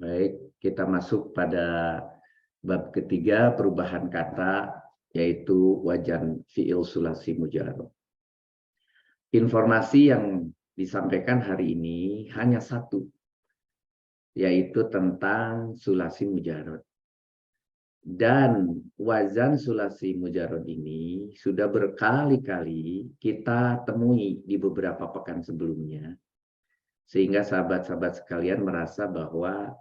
Baik, kita masuk pada bab ketiga perubahan kata, yaitu wajan fi'il sulasi mujarad. Informasi yang disampaikan hari ini hanya satu, yaitu tentang sulasi mujarad. Dan wazan sulasi mujarad ini sudah berkali-kali kita temui di beberapa pekan sebelumnya, sehingga sahabat-sahabat sekalian merasa bahwa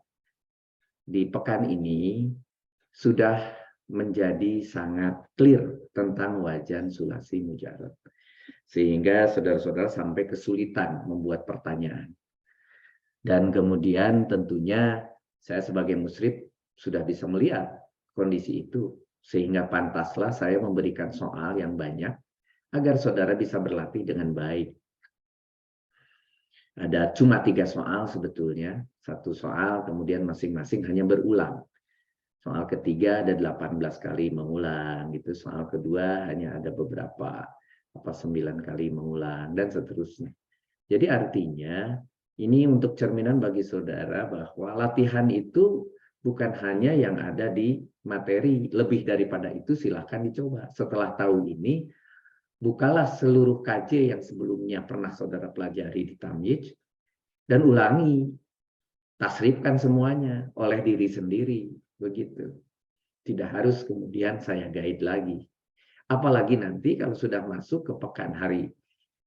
di pekan ini sudah menjadi sangat clear tentang wajan sulasi mujarad. Sehingga saudara-saudara sampai kesulitan membuat pertanyaan. Dan kemudian tentunya saya sebagai musyrif sudah bisa melihat kondisi itu. Sehingga pantaslah saya memberikan soal yang banyak agar saudara bisa berlatih dengan baik. Ada cuma 3 soal sebetulnya. 1 soal kemudian masing-masing hanya berulang. Soal ketiga ada 18 kali mengulang gitu. Soal kedua hanya ada beberapa 9 kali mengulang dan seterusnya. Jadi artinya ini untuk cerminan bagi saudara bahwa latihan itu bukan hanya yang ada di materi, lebih daripada itu silakan dicoba. Setelah tahu ini, bukalah seluruh KJ yang sebelumnya pernah saudara pelajari di Tamyiz dan ulangi. Tasrifkan semuanya oleh diri sendiri, begitu. Tidak harus kemudian saya guide lagi. Apalagi nanti kalau sudah masuk ke pekan hari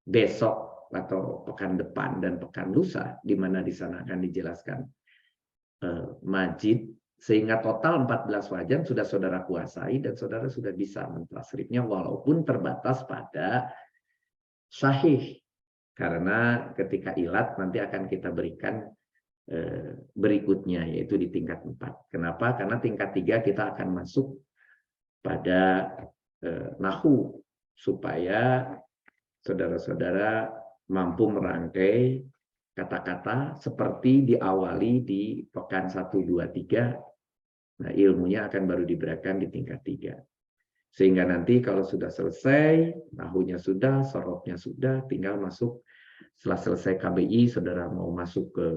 besok atau pekan depan dan pekan lusa, di mana di sana akan dijelaskan majid, sehingga total 14 wajan sudah saudara kuasai dan saudara sudah bisa mentasrifnya walaupun terbatas pada sahih. Karena ketika ilat nanti akan kita berikan berikutnya, yaitu di tingkat 4. Kenapa? Karena tingkat 3 kita akan masuk pada nahu, supaya saudara-saudara mampu merangkai kata-kata seperti diawali di pekan 1, 2, 3. Nah, ilmunya akan baru diberikan di tingkat 3. Sehingga nanti kalau sudah selesai, nahunya sudah, sorofnya sudah, tinggal masuk. Setelah selesai KBI, saudara mau masuk ke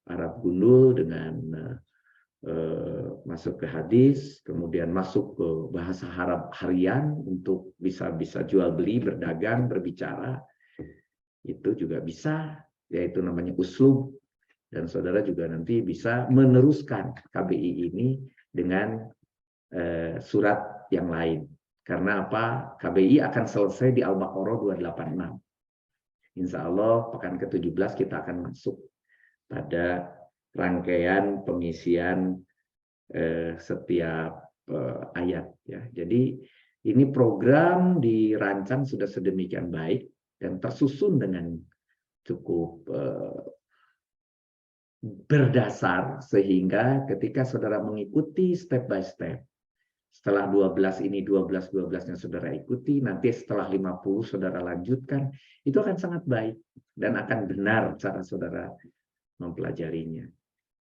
Arab gundul dengan masuk ke hadis, kemudian masuk ke bahasa Arab harian untuk bisa jual beli, berdagang, berbicara, itu juga bisa, yaitu namanya uslub. Dan saudara juga nanti bisa meneruskan KBI ini dengan surat yang lain. Karena apa? KBI akan selesai di Al-Baqarah 286. Insya Allah pekan ke-17 kita akan masuk pada rangkaian pengisian setiap ayat. Ya. Jadi ini program dirancang sudah sedemikian baik dan tersusun dengan cukup berdasar, sehingga ketika saudara mengikuti step by step, setelah 12 ini 12-12-nya saudara ikuti, nanti setelah 50 saudara lanjutkan, itu akan sangat baik dan akan benar cara saudara mempelajarinya.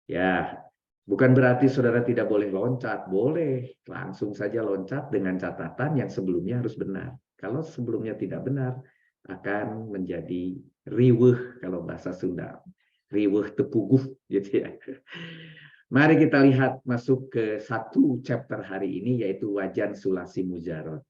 Ya, bukan berarti saudara tidak boleh loncat, boleh. Langsung saja loncat dengan catatan yang sebelumnya harus benar. Kalau sebelumnya tidak benar, akan menjadi riweuh kalau bahasa Sunda. Riweuh tepuguh gitu ya. Mari kita lihat masuk ke 1 chapter hari ini, yaitu wajan sulasi mujarad.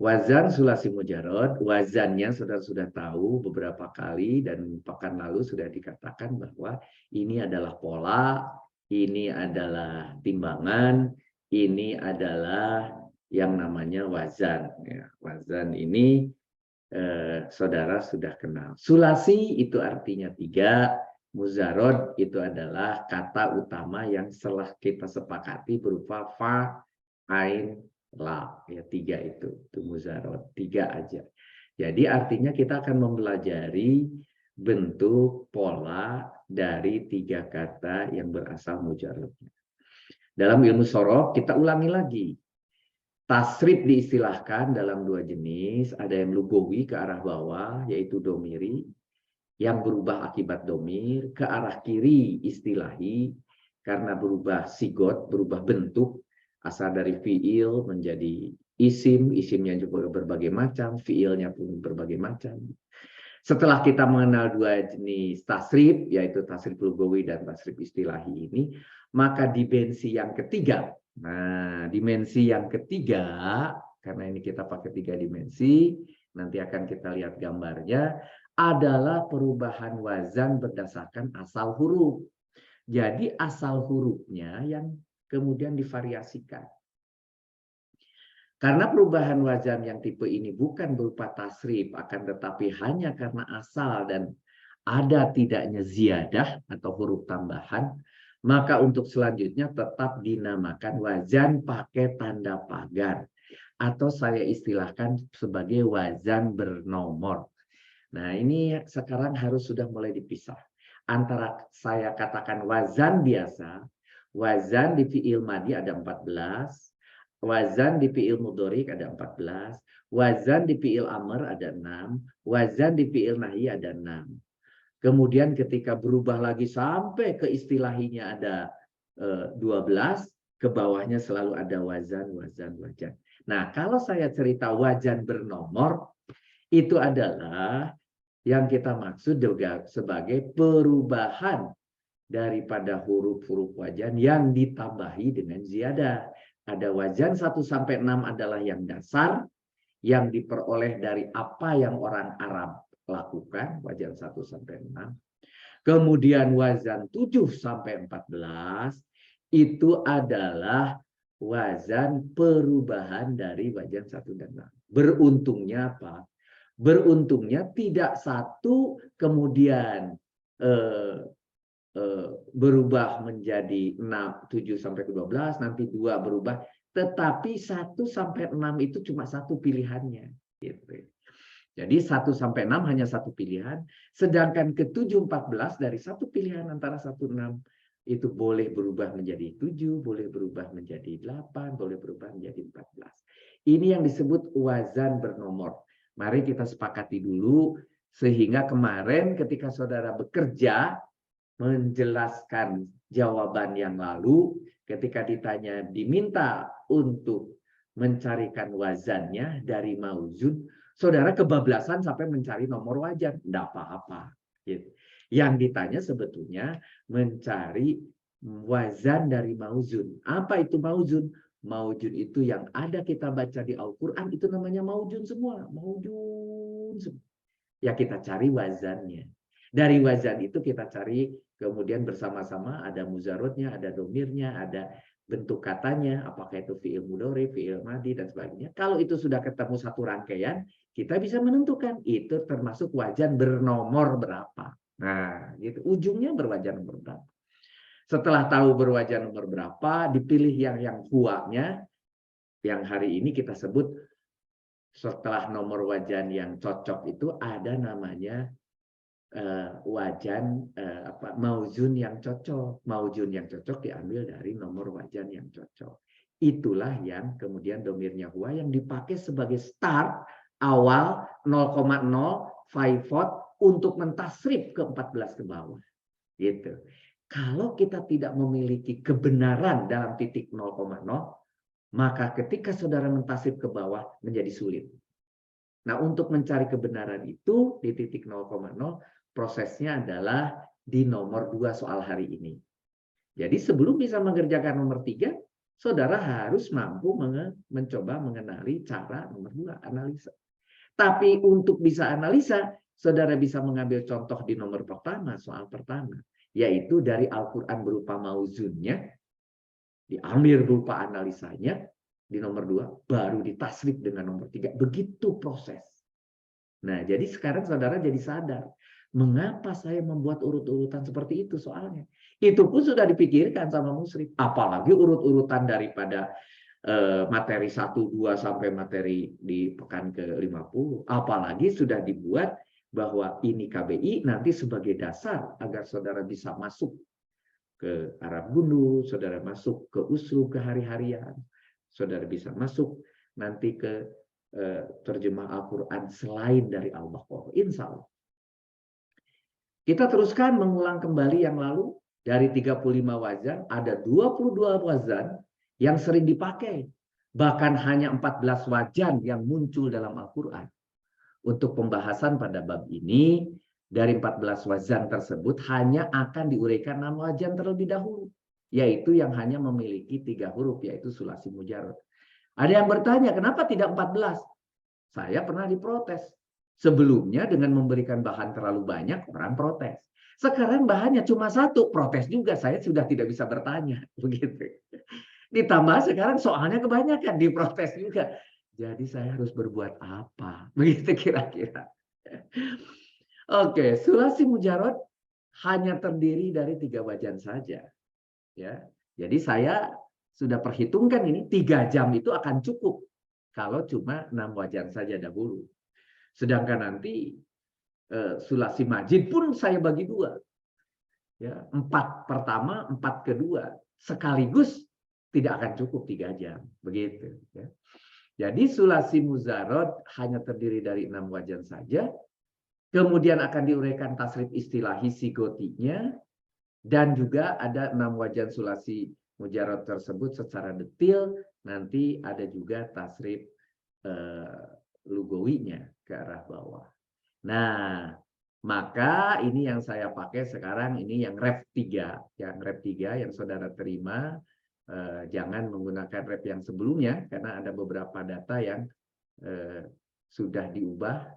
Wazan sulasi mujarad, wazannya saudara sudah tahu beberapa kali dan pekan lalu sudah dikatakan bahwa ini adalah pola, ini adalah timbangan, ini adalah yang namanya wazan. Ya, wazan ini saudara sudah kenal. Sulasi itu artinya 3. Muzarod itu adalah kata utama yang setelah kita sepakati berupa fa, ain, la. Ya, 3 itu muzarod, 3 aja. Jadi artinya kita akan mempelajari bentuk pola dari 3 kata yang berasal mujarodnya. Dalam ilmu sorof kita ulangi lagi. Tasrif diistilahkan dalam 2 jenis, ada yang lugawi ke arah bawah, yaitu domiri, yang berubah akibat domir, ke arah kiri istilahi, karena berubah sigot, berubah bentuk, asal dari fiil menjadi isim, isimnya juga berbagai macam, fiilnya pun berbagai macam. Setelah kita mengenal dua jenis tasrif, yaitu tasrif lugawi dan tasrif istilahi ini, maka dimensi yang ketiga. Nah, dimensi yang ketiga, karena ini kita pakai 3 dimensi, nanti akan kita lihat gambarnya, adalah perubahan wazan berdasarkan asal huruf. Jadi asal hurufnya yang kemudian divariasikan. Karena perubahan wazan yang tipe ini bukan berupa tasrif, akan tetapi hanya karena asal dan ada tidaknya ziyadah atau huruf tambahan, maka untuk selanjutnya tetap dinamakan wazan pakai tanda pagar. Atau saya istilahkan sebagai wazan bernomor. Nah, ini sekarang harus sudah mulai dipisah. Antara saya katakan wazan biasa, wazan di fi'il madi ada 14, wazan di fi'il mudhari ada 14, wazan di fi'il amr ada 6, wazan di fi'il nahi ada 6. Kemudian ketika berubah lagi sampai ke istilahinya ada 12, ke bawahnya selalu ada wazan. Nah, kalau saya cerita wazan bernomor, itu adalah yang kita maksud juga sebagai perubahan daripada huruf-huruf wazan yang ditambahi dengan ziyadah. Ada wazan 1 sampai 6 adalah yang dasar, yang diperoleh dari apa yang orang Arab lakukan, wazan 1 sampai 6. Kemudian wazan 7 sampai 14 itu adalah wazan perubahan dari wazan 1 dan 6. Beruntungnya apa? Beruntungnya tidak satu kemudian berubah menjadi 7 sampai ke 12, nanti 2 berubah, tetapi 1 sampai 6 itu cuma satu pilihannya. Gitu. Jadi 1 sampai 6 hanya satu pilihan, sedangkan ke 7, 14 dari satu pilihan antara 1, 6 itu boleh berubah menjadi 7, boleh berubah menjadi 8, boleh berubah menjadi 14. Ini yang disebut wazan bernomor. Mari kita sepakati dulu, sehingga kemarin ketika saudara bekerja, menjelaskan jawaban yang lalu, ketika ditanya diminta untuk mencarikan wazannya dari mauzun, saudara kebablasan sampai mencari nomor wazan. Tidak apa-apa. Gitu. Yang ditanya sebetulnya mencari wazan dari mauzun. Apa itu mauzun? Maujun itu yang ada kita baca di Al-Quran, itu namanya maujun semua. Maujun semua. Ya kita cari wazannya. Dari wazan itu kita cari, kemudian bersama-sama ada muzarotnya, ada domirnya, ada bentuk katanya, apakah itu fi'il mudhari, fi'il madi, dan sebagainya. Kalau itu sudah ketemu satu rangkaian, kita bisa menentukan itu termasuk wazan bernomor berapa. Nah, gitu. Ujungnya berwazan nomor berapa. Setelah tahu berwazan nomor berapa, dipilih yang huwanya, yang hari ini kita sebut setelah nomor wazan yang cocok itu ada namanya wazan mauzun yang cocok. Mauzun yang cocok diambil dari nomor wazan yang cocok. Itulah yang kemudian domirnya huwa yang dipakai sebagai start awal 0,0 pivot untuk mentasrif ke 14 ke bawah. Gitu. Kalau kita tidak memiliki kebenaran dalam titik 0,0, maka ketika saudara mentasrif ke bawah menjadi sulit. Nah, untuk mencari kebenaran itu di titik 0,0, prosesnya adalah di nomor 2 soal hari ini. Jadi sebelum bisa mengerjakan nomor 3, saudara harus mampu mencoba mengenali cara nomor 2, analisa. Tapi untuk bisa analisa, saudara bisa mengambil contoh di nomor pertama, soal pertama. Yaitu dari Al-Quran berupa mauzunnya, diambil berupa analisanya, di nomor 2, baru ditasrif dengan nomor 3. Begitu proses. Nah, jadi sekarang saudara jadi sadar, mengapa saya membuat urut-urutan seperti itu soalnya. Itu pun sudah dipikirkan sama musyrif. Apalagi urut-urutan daripada materi 1, 2, sampai materi di pekan ke-50. Apalagi sudah dibuat bahwa ini KBI nanti sebagai dasar agar saudara bisa masuk ke Arab Gundu, saudara masuk ke USRU kehari-harian, saudara bisa masuk nanti ke terjemah Al-Quran selain dari Al-Baqarah. Insya Allah. Kita teruskan mengulang kembali yang lalu. Dari 35 wazan, ada 22 wazan yang sering dipakai. Bahkan hanya 14 wazan yang muncul dalam Al-Quran. untuk pembahasan pada bab ini, dari 14 wazan tersebut hanya akan diuraikan 6 wazan terlebih dahulu, yaitu yang hanya memiliki 3 huruf, yaitu sulasi mujarrad. Ada yang bertanya, kenapa tidak 14? Saya pernah diprotes. Sebelumnya dengan memberikan bahan terlalu banyak, orang protes. Sekarang bahannya cuma 1, protes juga. Saya sudah tidak bisa bertanya. Begitu. Ditambah sekarang soalnya kebanyakan, diprotes juga. Jadi saya harus berbuat apa? Begitu kira-kira. Oke, sulasi mujarrad hanya terdiri dari 3 wajan saja. Ya, jadi saya sudah perhitungkan ini 3 jam itu akan cukup kalau cuma 6 wajan saja dahulu. Sedangkan nanti sulasi majid pun saya bagi 2. Ya, 4 pertama, 4 kedua. Sekaligus tidak akan cukup 3 jam. Begitu. Ya. Jadi sulasi mujarrad hanya terdiri dari 6 wajan saja. Kemudian akan diuraikan tasrif istilahi sigotinya. Dan juga ada 6 wajan sulasi mujarrad tersebut secara detail. Nanti ada juga tasrif lugawinya ke arah bawah. Nah, maka ini yang saya pakai sekarang, ini yang ref 3. Yang ref 3 yang saudara terima, jangan menggunakan ref yang sebelumnya, karena ada beberapa data yang sudah diubah.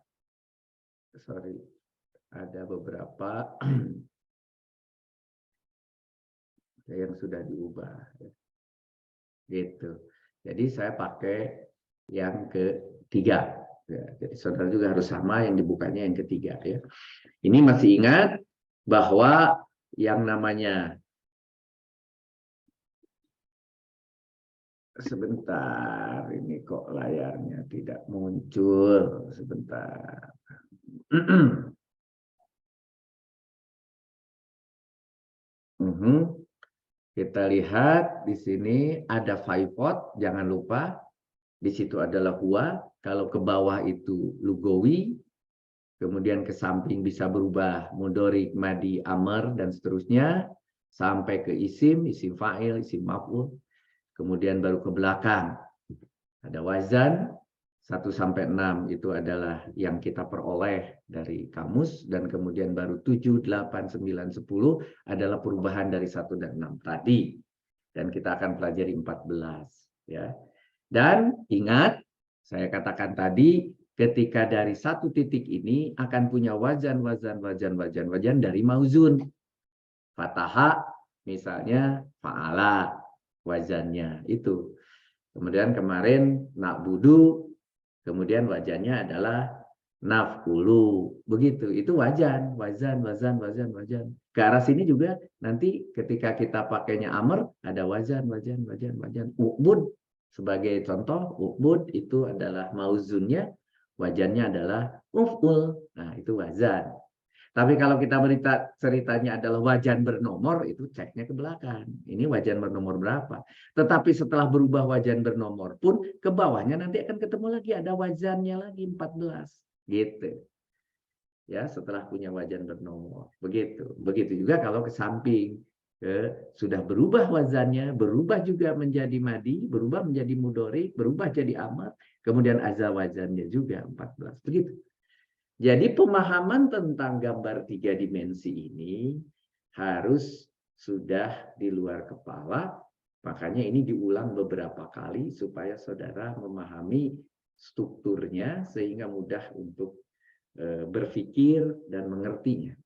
Sorry, ada beberapa yang sudah diubah. Gitu. Jadi saya pakai yang ketiga. Ya, jadi saudara juga harus sama yang dibukanya yang ketiga. Ya. Ini masih ingat bahwa yang namanya, sebentar, ini kok layarnya tidak muncul. Sebentar. Kita lihat di sini ada faifot, jangan lupa. Di situ adalah huwa. Kalau ke bawah itu lugawi. Kemudian ke samping bisa berubah mudhorik, madi, amr, dan seterusnya. Sampai ke isim fa'il, isim maf'ul. Kemudian baru ke belakang. Ada wazan. 1 sampai 6 itu adalah yang kita peroleh dari kamus. Dan kemudian baru 7, 8, 9, 10 adalah perubahan dari 1 dan 6 tadi. Dan kita akan pelajari 14. Ya. Dan ingat, saya katakan tadi, ketika dari 1 titik ini akan punya wajan dari mauzun. Fataha, misalnya fa'ala, wazannya itu. Kemudian kemarin na'budu, kemudian wajannya adalah nafkulu. Begitu, itu wazan. Ke arah sini juga nanti ketika kita pakainya amr, ada wazan. U'bud. Sebagai contoh, u'bud itu adalah mauzunnya, wajannya adalah uf'ul. Nah, itu wazan. Tapi kalau kita ceritanya adalah wajan bernomor, itu ceknya ke belakang. Ini wajan bernomor berapa? Tetapi setelah berubah wajan bernomor pun, ke bawahnya nanti akan ketemu lagi, ada wajannya lagi 14. Gitu. Ya, setelah punya wajan bernomor. Begitu. Begitu juga kalau ke samping. Sudah berubah wazannya, berubah juga menjadi madi, berubah menjadi mudhorik, berubah jadi amar, kemudian azza wazannya juga 14. Begitu. Jadi pemahaman tentang gambar 3 dimensi ini harus sudah di luar kepala. Makanya ini diulang beberapa kali supaya saudara memahami strukturnya sehingga mudah untuk berpikir dan mengertinya.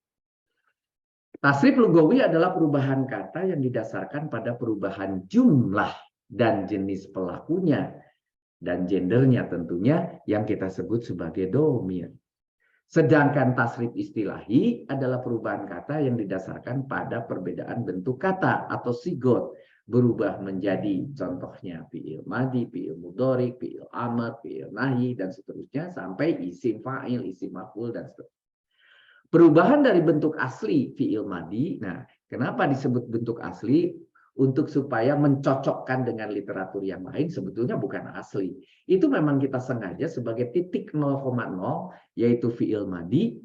Tasrif lugawi adalah perubahan kata yang didasarkan pada perubahan jumlah dan jenis pelakunya dan gendernya tentunya yang kita sebut sebagai domir. Sedangkan tasrif istilahi adalah perubahan kata yang didasarkan pada perbedaan bentuk kata atau sigot. Berubah menjadi contohnya fi'il madi, fi'il mudhorik, fi'il amr, fi'il nahi, dan seterusnya. Sampai isim fa'il, isim maf'ul, dan seterusnya. Perubahan dari bentuk asli fi'il madi. Nah, kenapa disebut bentuk asli? Untuk supaya mencocokkan dengan literatur yang lain, sebetulnya bukan asli. Itu memang kita sengaja sebagai titik 0,0, yaitu fi'il madi,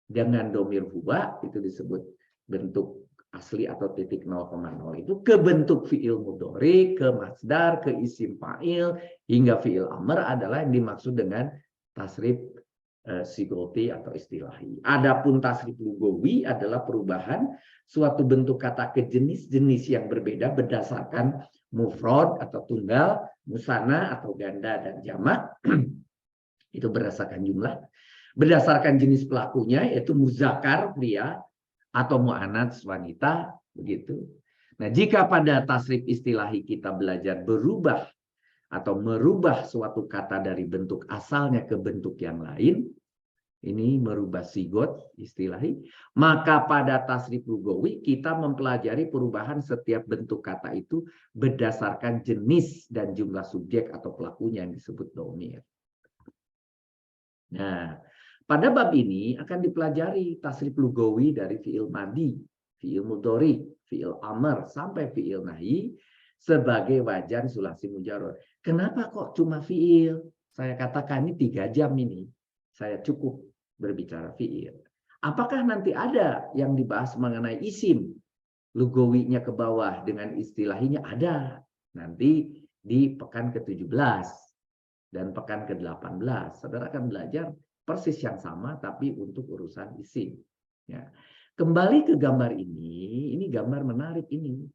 dengan domir huwa, itu disebut bentuk asli atau titik 0,0. Itu ke bentuk fi'il mudhorik, ke masdar, ke isim fa'il, hingga fi'il amr adalah yang dimaksud dengan tasrif sigoti atau istilahi. Adapun tasrif lugawi adalah perubahan suatu bentuk kata ke jenis-jenis yang berbeda berdasarkan mufrad atau tunggal, musanna atau ganda dan jamak. Itu berdasarkan jumlah. Berdasarkan jenis pelakunya yaitu muzakkar pria atau muannats wanita, begitu. Nah, jika pada tasrif istilahi kita belajar berubah atau merubah suatu kata dari bentuk asalnya ke bentuk yang lain, ini merubah sigot istilahi, maka pada tasrif lugawi kita mempelajari perubahan setiap bentuk kata itu berdasarkan jenis dan jumlah subjek atau pelakunya yang disebut dhamir. Nah, pada bab ini akan dipelajari tasrif lugawi dari fiil madi, fiil mudhari, fiil amr sampai fiil nahi sebagai wajan sulasi mujarrad. Kenapa kok cuma fiil? Saya katakan ini 3 jam ini. Saya cukup berbicara fiil. Apakah nanti ada yang dibahas mengenai isim? Lugawinya ke bawah dengan istilahinya ada. Nanti di pekan ke-17 dan pekan ke-18. Saudara akan belajar persis yang sama tapi untuk urusan isim. Ya. Kembali ke gambar ini gambar menarik ini.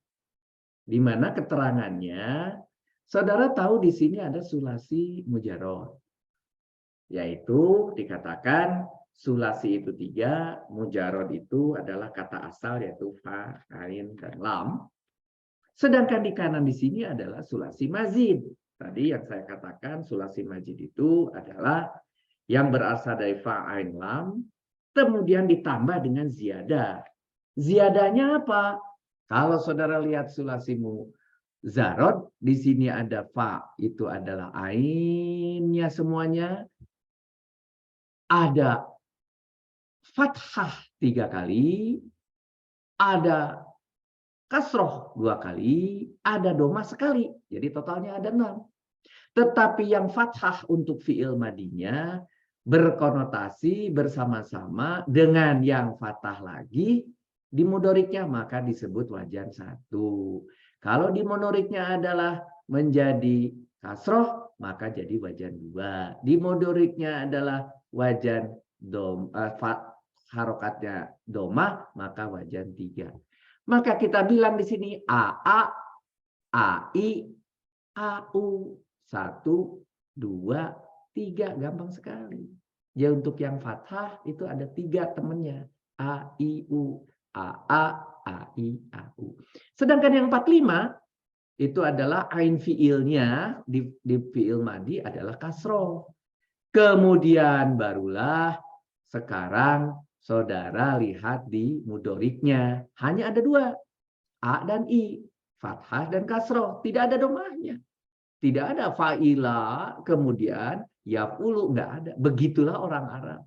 Di mana keterangannya, saudara tahu di sini ada sulasi mujarrad. Yaitu dikatakan sulasi itu 3, mujarrad itu adalah kata asal yaitu fa, ain, dan lam. Sedangkan di kanan di sini adalah sulasi mazid. Tadi yang saya katakan sulasi mazid itu adalah yang berasal dari fa, ain, lam, kemudian ditambah dengan ziyadah. Ziyadahnya apa? Kalau saudara lihat sulasi mujarrad, di sini ada fa, itu adalah ainnya semuanya. Ada fathah 3 kali, ada kasroh 2 kali, ada doma sekali. Jadi totalnya ada 6. Tetapi yang fathah untuk fi'il madinya berkonotasi bersama-sama dengan yang fathah lagi di mudoriknya, maka disebut wajan 1. Kalau di mudoriknya adalah menjadi kasroh, maka jadi wajan 2. Di mudoriknya adalah wajan harokatnya doma, maka wajan 3. Maka kita bilang di sini AA, AI, AU. 1, 2, 3. Gampang sekali. Ya untuk yang fathah itu ada 3 temannya. A, I, U. AA, AI, AU. Sedangkan yang 45 itu adalah ain fiilnya di fiil madi adalah kasroh. Kemudian barulah sekarang saudara lihat di mudoriknya. Hanya ada 2. A dan I. Fathah dan kasroh. Tidak ada domahnya. Tidak ada fa'ila, kemudian yaf'ulu. Nggak ada. Begitulah orang Arab.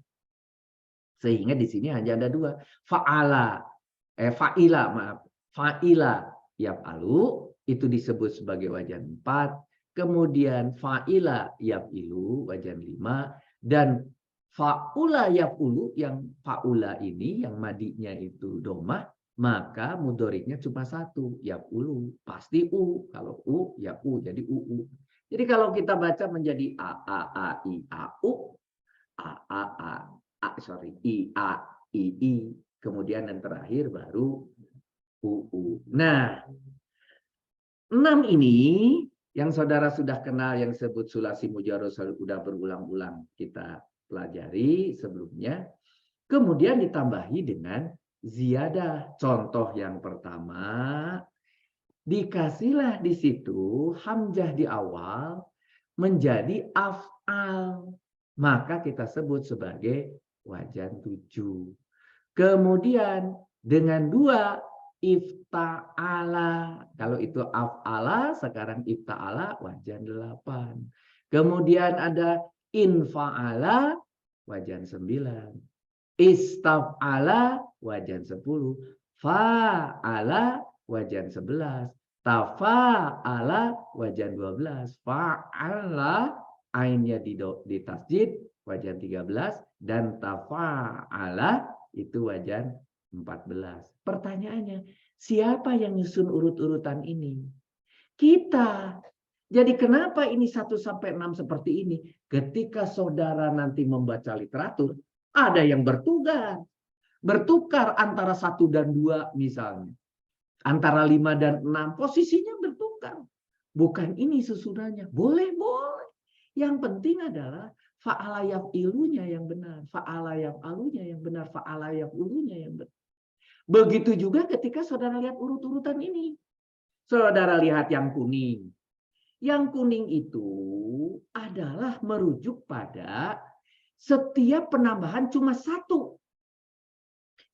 Sehingga di sini hanya ada 2. Fa'ila, maaf. Fa'ila yaf'alu, itu disebut sebagai wajan 4. Kemudian fa'ila yaf'ilu, wajan 5. Dan fa'ula yaf'ulu, yang fa'ula ini, yang madinya itu domah, maka mudoriknya cuma 1, yaf'ulu. Pasti U. Kalau U, ya U. Jadi UU. Jadi kalau kita baca menjadi A, A, A, I, A, U. A, A, A, sorry. I, A, I, I. Kemudian yang terakhir baru UU. Nah, 6 ini yang saudara sudah kenal yang disebut sulasi mujarrad, sudah berulang-ulang kita pelajari sebelumnya. Kemudian ditambahi dengan ziyadah. Contoh yang pertama, dikasihlah di situ hamzah di awal menjadi af'al. Maka kita sebut sebagai wajan 7. Kemudian dengan 2 ifta'ala. Kalau itu af'ala, sekarang ifta'ala wajan 8. Kemudian ada infa'ala wajan 9. Istaf'ala wajan 10. Fa'ala wajan 11. Tafa'ala wajan 12. Fa'ala ainnya di tasjid wajan 13. Dan tafa'ala itu wajan 14. Pertanyaannya, siapa yang nyusun urut-urutan ini? Kita. Jadi kenapa ini 1 sampai 6 seperti ini? Ketika saudara nanti membaca literatur, ada yang bertukar antara 1 dan 2 misalnya. Antara 5 dan 6, posisinya bertukar. Bukan ini susunannya. Boleh. Yang penting adalah fa'ala yaf'ilunya yang benar. Fa'ala yaf'alunya yang benar. Fa'ala yaf'ulunya yang benar. Begitu juga ketika saudara lihat urut-urutan ini. Saudara lihat yang kuning. Yang kuning itu adalah merujuk pada setiap penambahan cuma 1.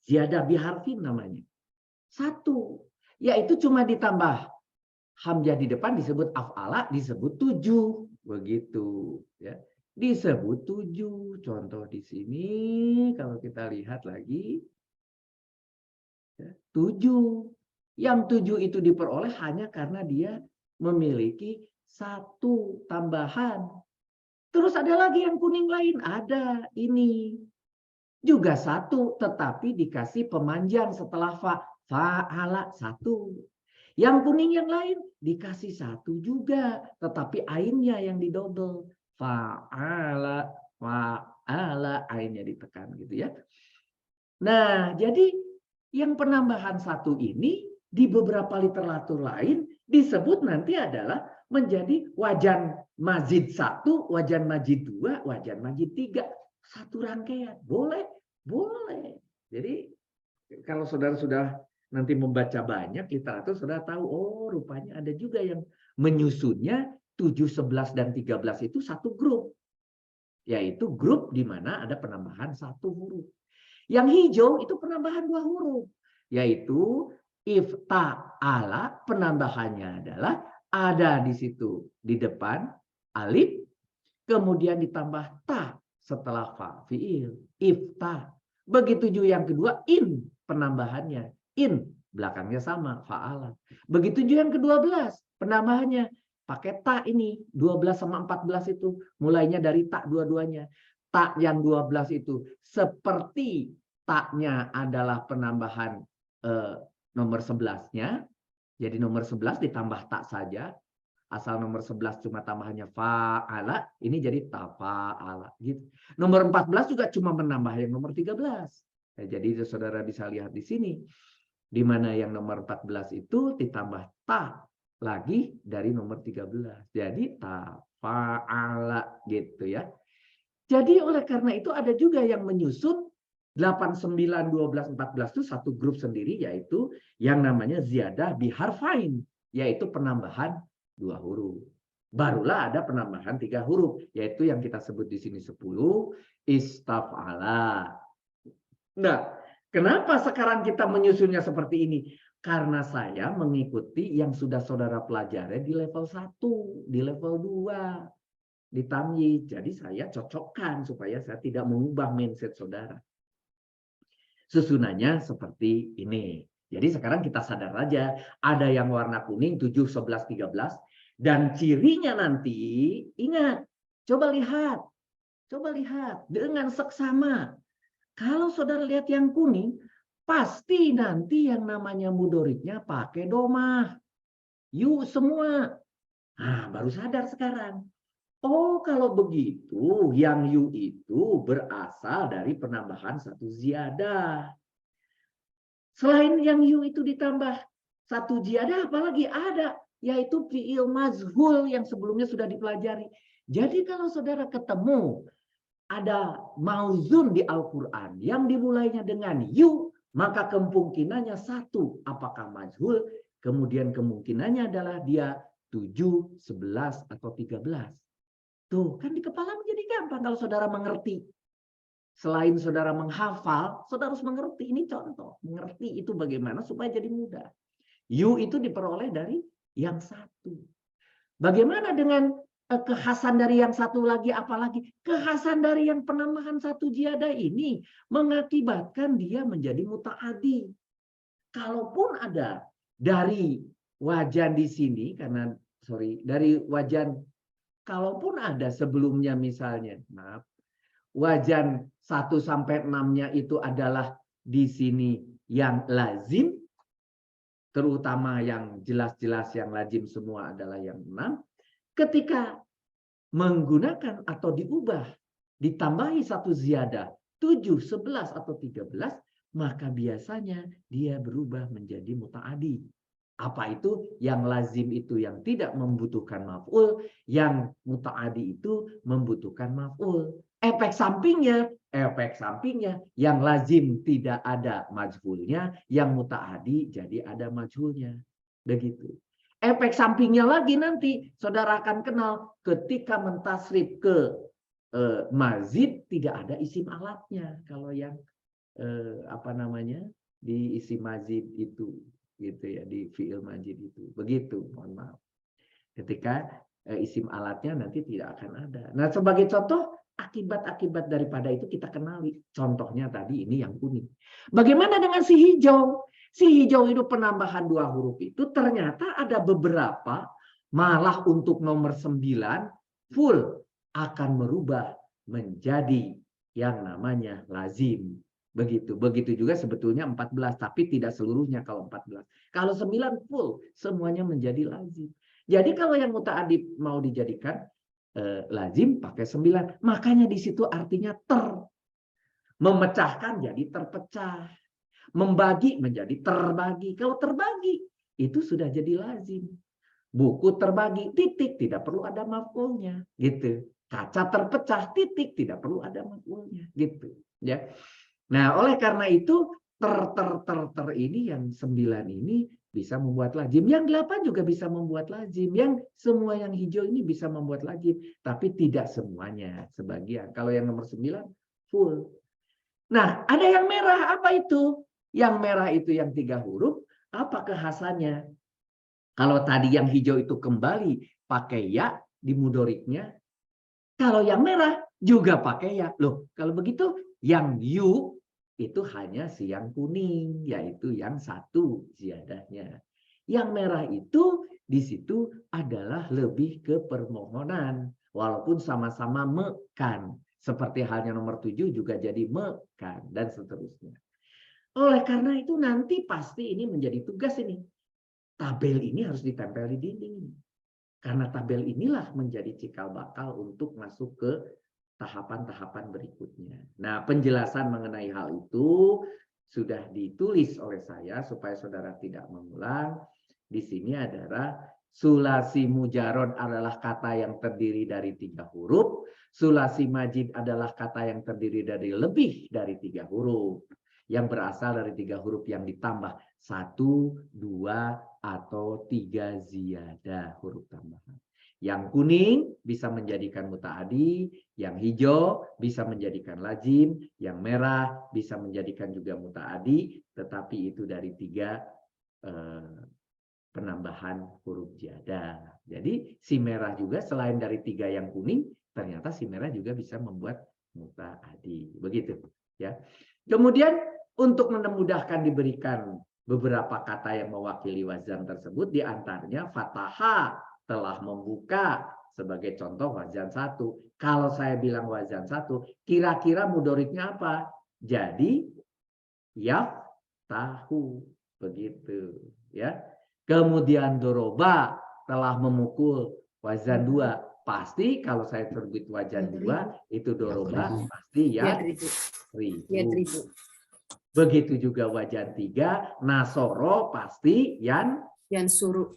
Ziyadah biharfin namanya. 1. Yaitu cuma ditambah hamzah di depan disebut af'ala, disebut 7. Begitu. Ya. Disebut 7. Contoh di sini kalau kita lihat lagi. 7. Yang 7 itu diperoleh hanya karena dia memiliki 1 tambahan. Terus ada lagi yang kuning lain. Ada ini. Juga 1. Tetapi dikasih pemanjang setelah fa'ala 1. Yang kuning yang lain dikasih 1 juga. Tetapi ainnya yang didobel. Fa'ala. Ainnya ditekan gitu ya. Nah jadi yang penambahan 1 ini di beberapa literatur lain disebut nanti adalah menjadi wajan mazid 1, wajan mazid 2, wajan mazid 3. 1 rangkaian. Boleh. Jadi kalau saudara sudah nanti membaca banyak literatur, saudara tahu, oh rupanya ada juga yang menyusunnya 7, 11, dan 13 itu 1 grup. Yaitu grup di mana ada penambahan 1 huruf. Yang hijau itu penambahan 2 huruf. Yaitu ifta'ala, penambahannya adalah ada di situ di depan alif, kemudian ditambah ta setelah fa fiil. Ifta. Begitu juga yang kedua in, penambahannya. In, belakangnya sama, fa'ala. Begitu juga yang ke-12, penambahannya. Pakai ta ini, 12 sama 14 itu. Mulainya dari ta dua-duanya. Ta yang 12 itu seperti taknya adalah penambahan nomor 11-nya. Jadi nomor 11 ditambah tak saja. Asal nomor 11 cuma tambahannya fa'ala, ini jadi tafa'ala. Gitu. Nomor 14 juga cuma menambah yang nomor 13. Ya, jadi saudara bisa lihat di sini. Di mana yang nomor 14 itu ditambah ta lagi dari nomor 13. Jadi tafa'ala gitu ya. Jadi oleh karena itu ada juga yang menyusun 8, 9, 12, 14 itu 1 grup sendiri, yaitu yang namanya ziyadah biharfain, yaitu penambahan 2 huruf. Barulah ada penambahan 3 huruf, yaitu yang kita sebut di sini 10, istaf'ala. Nah, kenapa sekarang kita menyusunnya seperti ini? Karena saya mengikuti yang sudah saudara pelajari di level 1, di level 2. Di tamyiz. Jadi saya cocokkan supaya saya tidak mengubah mindset saudara. Susunannya seperti ini. Jadi sekarang kita sadar aja, ada yang warna kuning 7, 11, 13 dan cirinya nanti ingat, coba lihat dengan seksama. Kalau saudara lihat yang kuning, pasti nanti yang namanya mudoriknya pakai domah. Yuk semua. Nah, baru sadar sekarang. Oh, kalau begitu, yang yu itu berasal dari penambahan 1 ziyadah. Selain yang yu itu ditambah 1 ziyadah, apalagi ada, yaitu fi'il mazhul yang sebelumnya sudah dipelajari. Jadi kalau saudara ketemu ada mauzun di Al-Quran yang dimulainya dengan yu, maka kemungkinannya 1, apakah mazhul, kemudian kemungkinannya adalah dia 7, 11, atau 13. Tuh, kan di kepala menjadi gampang kalau saudara mengerti. Selain saudara menghafal, saudara harus mengerti. Ini contoh. Mengerti itu bagaimana supaya jadi mudah. Yu itu diperoleh dari yang 1. Bagaimana dengan kekhasan dari yang 1 lagi, apalagi kekhasan dari yang penambahan 1 ziyadah ini mengakibatkan dia menjadi muta'adi. Kalaupun ada dari wajan di sini, karena dari wajan, kalaupun ada sebelumnya misalnya, maaf, wajan 1 sampai 6-nya itu adalah di sini yang lazim, terutama yang jelas-jelas yang lazim semua adalah yang 6. Ketika menggunakan atau diubah, ditambahi satu ziyadah 7, 11 atau 13, maka biasanya dia berubah menjadi muta'adi. Apa itu? Yang lazim itu yang tidak membutuhkan maf'ul, yang muta'adi itu membutuhkan maf'ul. Efek sampingnya yang lazim tidak ada majhulnya, yang muta'adi jadi ada majhulnya. Begitu. Efek sampingnya lagi nanti saudara akan kenal ketika mentasrif ke mazid tidak ada isim alatnya kalau yang apa namanya di isim mazid itu gitu ya, di fi'il majid itu. Begitu, mohon maaf. Ketika isim alatnya nanti tidak akan ada. Nah, sebagai contoh akibat-akibat daripada itu kita kenali. Contohnya tadi ini yang kuning. Bagaimana dengan si hijau? Si hijau itu penambahan 2 huruf itu ternyata ada beberapa, malah untuk nomor 9 full akan merubah menjadi yang namanya lazim. Begitu juga sebetulnya 14, tapi tidak seluruhnya kalau 14. Kalau 9 full semuanya menjadi lazim. Jadi kalau yang muta'addi mau dijadikan lazim pakai 9, makanya di situ artinya memecahkan jadi terpecah. Membagi menjadi terbagi. Kalau terbagi, itu sudah jadi lazim. Buku terbagi, titik, tidak perlu ada maf'ulnya. Gitu. Kaca terpecah, titik, tidak perlu ada maf'ulnya. Gitu. Ya. Nah, oleh karena itu, ini yang 9 ini bisa membuat lazim. Yang 8 juga bisa membuat lazim. Yang semua yang hijau ini bisa membuat lazim. Tapi tidak semuanya, sebagian. Kalau yang nomor 9, full. Nah, ada yang merah, apa itu? Yang merah itu yang 3 huruf, apa kekhasannya? Kalau tadi yang hijau itu kembali pakai ya di mudoriknya, kalau yang merah juga pakai ya. Loh, kalau begitu yang yu itu hanya si yang kuning, yaitu yang 1 ziyadahnya. Yang merah itu di situ adalah lebih ke permohonan, walaupun sama-sama mekan. Seperti halnya nomor 7 juga jadi mekan, dan seterusnya. Oleh karena itu nanti pasti ini menjadi tugas ini. Tabel ini harus ditempel di dinding. Karena tabel inilah menjadi cikal bakal untuk masuk ke tahapan-tahapan berikutnya. Nah, penjelasan mengenai hal itu sudah ditulis oleh saya supaya saudara tidak mengulang. Di sini adalah sulasi mujarod adalah kata yang terdiri dari 3 huruf. Sulasi majid adalah kata yang terdiri dari lebih dari 3 huruf. Yang berasal dari 3 huruf yang ditambah 1, 2, atau 3 ziyadah huruf tambahan. Yang kuning bisa menjadikan muta'adi, yang hijau bisa menjadikan lazim, yang merah bisa menjadikan juga muta'adi, tetapi itu dari 3 penambahan huruf ziyadah. Jadi si merah juga selain dari 3 yang kuning, ternyata si merah juga bisa membuat muta'adi. Begitu ya. Kemudian untuk memudahkan diberikan beberapa kata yang mewakili wazan tersebut, di antaranya fathah telah membuka sebagai contoh wazan 1. Kalau saya bilang wazan 1, kira-kira mudoriknya apa? Jadi yaftahu, begitu ya. Kemudian doroba telah memukul, wazan 2. Pasti kalau saya terbit wazan 2 itu doroba pasti ya ribu. Begitu juga wajan 3, nasoro pasti yan suruh.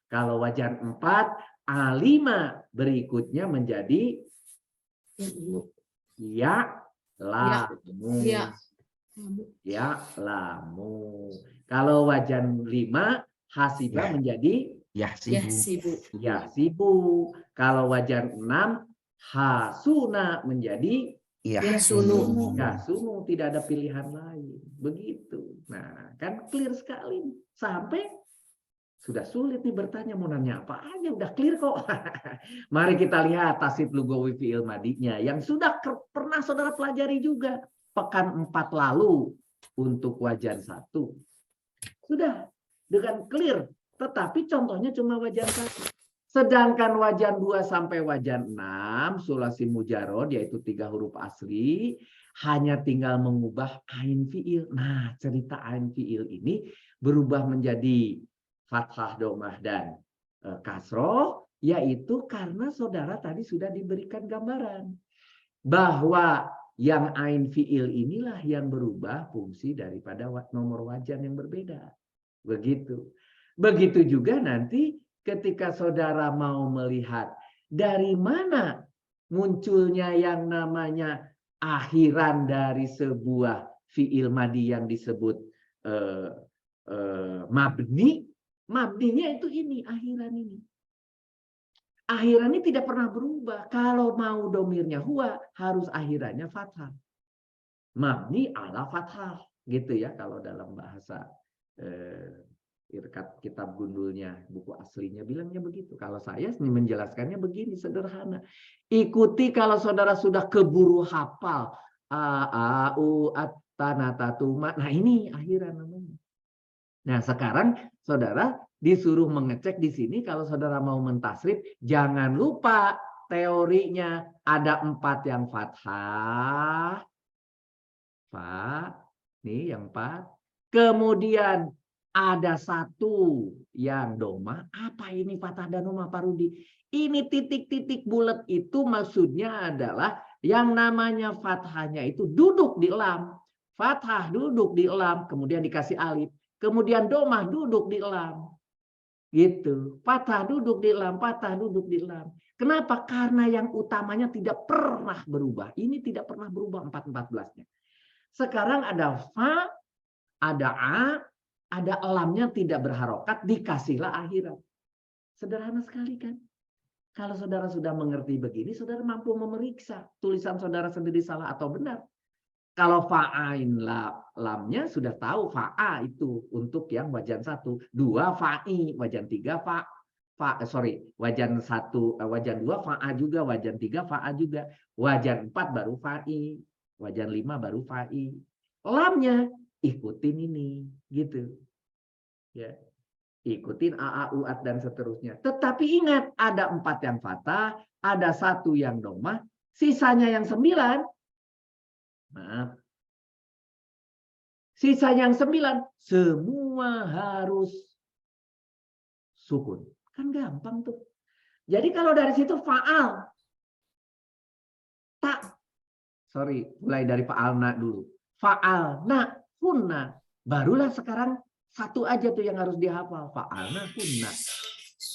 Kalau wajan 4, A5 berikutnya menjadi ya lamu. Ya lamu. Kalau wajan 5, hasibah menjadi yahsibu. Kalau wajan 6, hasuna menjadi yasunu, tidak ada pilihan lain. Begitu. Nah, kan clear sekali. Sampai sudah sulit nih bertanya, mau nanya apa aja, udah clear kok. Mari kita lihat tasrif lugawi fi'il madinya yang sudah pernah saudara pelajari juga pekan 4 lalu untuk wajan 1. Sudah dengan clear, tetapi contohnya cuma wajan 1. Sedangkan wajan 2 sampai wajan 6, sulasi mujarod, yaitu 3 huruf asli, hanya tinggal mengubah ain fi'il. Nah, cerita ain fi'il ini berubah menjadi fathah, domah, dan kasroh, Yaitu karena saudara tadi sudah diberikan gambaran bahwa yang ain fiil inilah yang berubah fungsi daripada nomor wajan yang berbeda. Begitu. Begitu juga nanti ketika saudara mau melihat dari mana munculnya yang namanya akhiran dari sebuah fiil madi yang disebut mabni. Mabninya itu ini, akhiran ini. Akhiran ini tidak pernah berubah. Kalau mau domirnya huwa, harus akhirannya fathah. Mabni ala fathah. Gitu ya kalau dalam bahasa irkat kitab gundulnya, buku aslinya bilangnya begitu. Kalau saya menjelaskannya begini, sederhana. Ikuti kalau saudara sudah keburu hafal. A, U, At, Tanata, Tuma. Nah ini akhiran namanya. Nah sekarang saudara disuruh mengecek di sini kalau saudara mau mentasrif, jangan lupa teorinya ada 4 yang fathah. Nih yang 4. Kemudian ada 1 yang domah. Apa ini fathah dan domah, Pak Rudi? Ini titik-titik bulat itu maksudnya adalah yang namanya fathahnya itu duduk di lam. Fathah duduk di lam, kemudian dikasih alif. Kemudian domah duduk di lam. Gitu. Fathah duduk di lam, fathah duduk di lam. Kenapa? Karena yang utamanya tidak pernah berubah. Ini tidak pernah berubah 4-14-nya. Sekarang ada fa, ada a, ada lamnya tidak berharokat, dikasihlah akhirat. Sederhana sekali kan? Kalau saudara sudah mengerti begini, saudara mampu memeriksa tulisan saudara sendiri salah atau benar. Kalau fa'ain lamnya sudah tahu fa'a itu untuk yang wajan 1, 2 fa'i, wajan 3 wajan 1, wajan 2 fa'a juga, wajan 3 fa'a juga, wajan 4 baru fa'i, wajan 5 baru fa'i. Lamnya ikutin ini, gitu. Ya. Ikutin a, u, at dan seterusnya. Tetapi ingat ada 4 yang fathah, ada 1 yang domah, sisanya yang 9. Maaf. Sisa yang 9 semua harus sukun. Kan gampang tuh. Jadi kalau dari situ fa'al. Mulai dari fa'alna dulu. Fa'alna, hunna. Barulah sekarang 1 aja tuh yang harus dihafal. Fa'alna, hunna.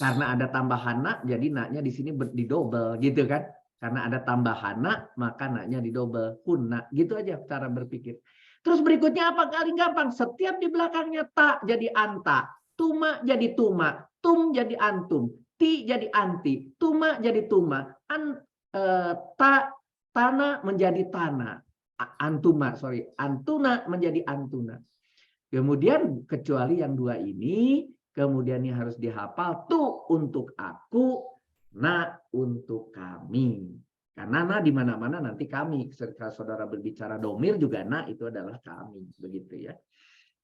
Karena ada tambahan na, jadi na-nya di sini didobel gitu kan. Karena ada tambahan na, maka na-nya didobel. Hunna. Gitu aja cara berpikir. Terus berikutnya apa? Paling gampang. Setiap di belakangnya ta jadi anta. Tuma jadi tuma. Tum jadi antum. Ti jadi anti. Tuma jadi tuma. Tana menjadi tana. Antuna menjadi antuna. Kemudian kecuali yang 2 ini. Kemudian ini harus dihafal. Tu untuk aku. Na untuk kami. Karena na di mana-mana nanti kami. Ketika saudara berbicara domir juga na itu adalah kami. Begitu ya.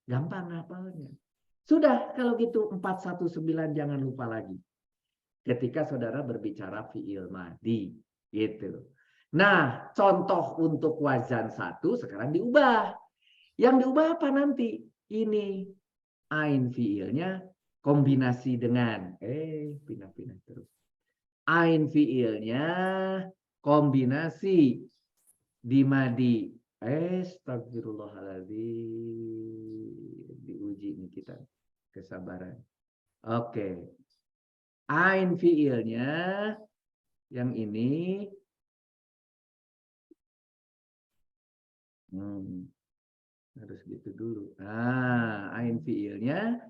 Gampang hafalnya. Sudah kalau gitu 419 jangan lupa lagi. Ketika saudara berbicara fi'il madi. Gitu. Nah contoh untuk wazan 1 sekarang diubah. Yang diubah apa nanti? Ini ain fi'ilnya kombinasi dengan. Pindah-pindah terus. Ain fi'ilnya kombinasi di madi. Astagfirullahaladzim. Diuji nih kita. Kesabaran. Oke. Ain fi'ilnya yang ini. Harus gitu dulu. Ain fi'ilnya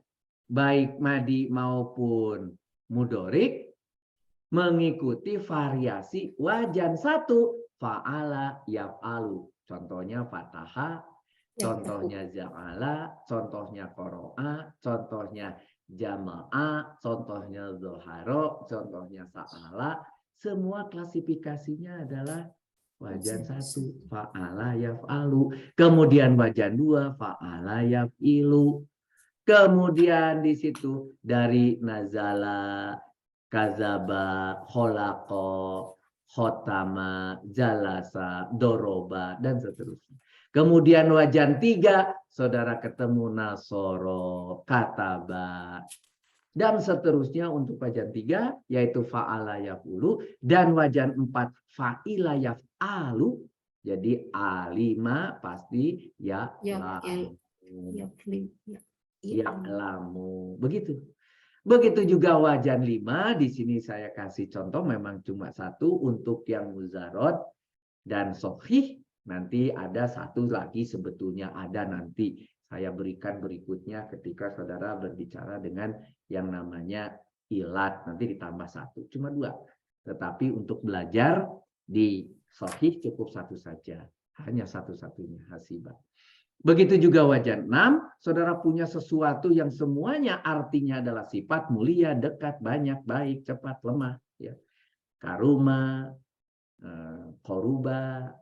baik madi maupun mudorik mengikuti variasi wajan 1 fa'ala yaf'alu. Contohnya fataha, contohnya ja'ala, contohnya qoro'a, contohnya jama'a, contohnya zoharo, contohnya sa'ala. Semua klasifikasinya adalah wajan 1 fa'ala yaf'alu. Kemudian wajan 2 fa'ala yaf'ilu. Kemudian di situ dari nazala, kazaba, kholaqo, khotama, jalasa, doroba, dan seterusnya. Kemudian wajan 3, saudara ketemu nasoro, kataba. Dan seterusnya untuk wajan 3 yaitu fa'ala yaf'ulu, dan wajan 4 fa'ila yaf'alu. Jadi A5 pasti ya'lamu. Ya'lamu. Begitu. Begitu juga wajan 5, di sini saya kasih contoh memang cuma satu untuk yang muzarot dan sohih. Nanti ada satu lagi sebetulnya ada nanti. Saya berikan berikutnya ketika saudara berbicara dengan yang namanya ilat. Nanti ditambah satu. Cuma 2. Tetapi untuk belajar di sohih cukup satu saja. Hanya satu-satunya hasibah. Begitu juga wajan 6. Saudara punya sesuatu yang semuanya artinya adalah sifat mulia, dekat, banyak, baik, cepat, lemah. Ya. Karuma, koruba,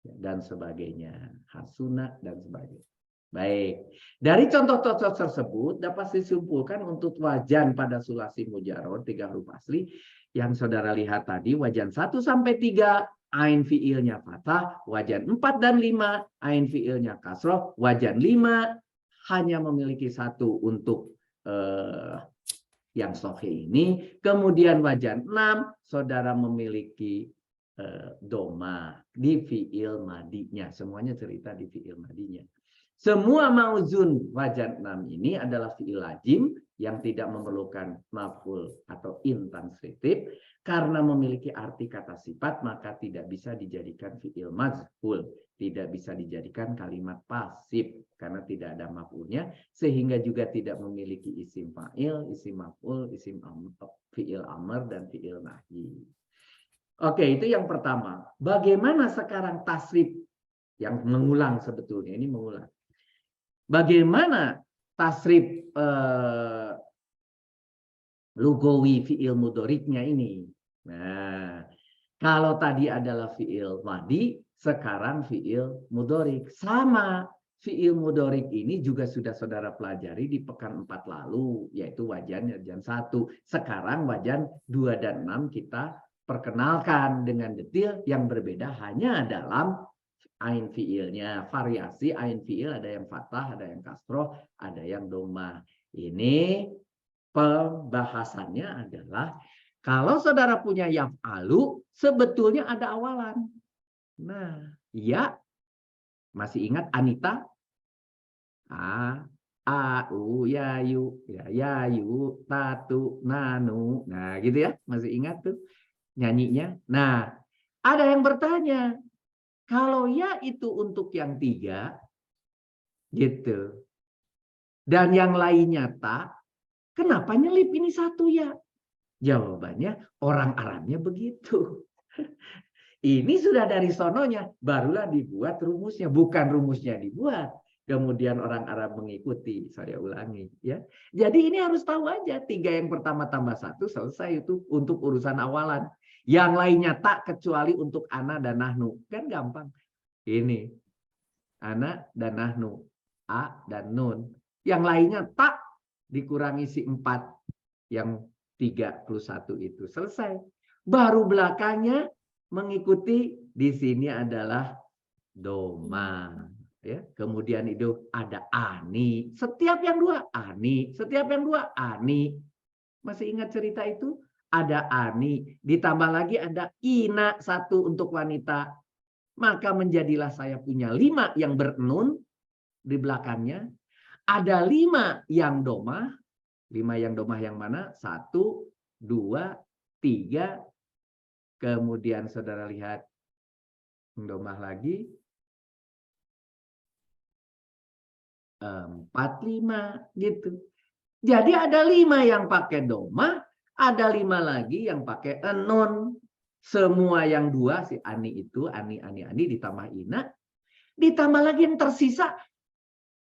dan sebagainya, hasuna dan sebagainya. Baik, dari contoh-contoh tersebut dapat disimpulkan untuk wajan pada sulasi mujarrad 3 huruf asli yang saudara lihat tadi, wajan 1 sampai 3 ain fiilnya fathah, wajan 4 dan 5 ain fiilnya kasroh, wajan 5 hanya memiliki satu untuk yang sahih ini, kemudian wajan 6 saudara memiliki doma di fiil madinya. Semuanya cerita di fiil madinya. Semua mauzun wajan 6 ini adalah fiil lazim yang tidak memerlukan maf'ul atau intransitif. Karena memiliki arti kata sifat, maka tidak bisa dijadikan fiil mazhul. Tidak bisa dijadikan kalimat pasif karena tidak ada maf'ulnya, sehingga juga tidak memiliki isim fa'il, isim maf'ul, isim fiil amr dan fiil nahi. Oke, itu yang pertama. Bagaimana sekarang tasrif yang mengulang sebetulnya ini mengulang. Bagaimana tasrif lugawi fiil mudoriknya ini? Nah, kalau tadi adalah fiil madi, sekarang fiil mudorik. Sama, fiil mudorik ini juga sudah saudara pelajari di pekan 4 lalu, yaitu wajan 1. Sekarang wajan 2 dan 6 kita perkenalkan dengan detail yang berbeda hanya dalam ain fiilnya. Variasi ain fiil ada yang fathah, ada yang kasroh, ada yang doma. Ini pembahasannya adalah kalau saudara punya yaf'alu, sebetulnya ada awalan. Nah, ya, masih ingat Anita? A, U, Yayu, Yayu, Tatu, Nanu. Nah, gitu ya, masih ingat tuh nyanyinya. Nah, ada yang bertanya, kalau ya itu untuk yang 3, gitu. Dan yang lainnya tak, kenapa nyelip ini 1 ya? Jawabannya orang Arabnya begitu. Ini sudah dari sononya, barulah dibuat rumusnya. Bukan rumusnya dibuat, kemudian orang Arab mengikuti. Saya ulangi, ya. Jadi ini harus tahu aja, 3 yang pertama tambah 1 selesai itu untuk urusan awalan. Yang lainnya tak kecuali untuk ana dan nahnu. Kan gampang. Ini ana dan nahnu, a dan nun. Yang lainnya tak dikurangi si 4 yang 3 plus 1 itu selesai. Baru belakangnya mengikuti di sini adalah doma. Ya, kemudian itu ada ani. Setiap yang 2 ani, setiap yang 2 ani. Masih ingat cerita itu? Ada ani, ditambah lagi ada ina 1 untuk wanita. Maka menjadilah saya punya 5 yang bernun di belakangnya. Ada 5 yang domah. 5 yang domah yang mana? 1, 2, 3. Kemudian saudara lihat domah lagi. 4, 5 gitu. Jadi ada 5 yang pakai domah, ada 5 lagi yang pakai nun. Semua yang 2 si ani itu, ani ditambah ina. Ditambah lagi yang tersisa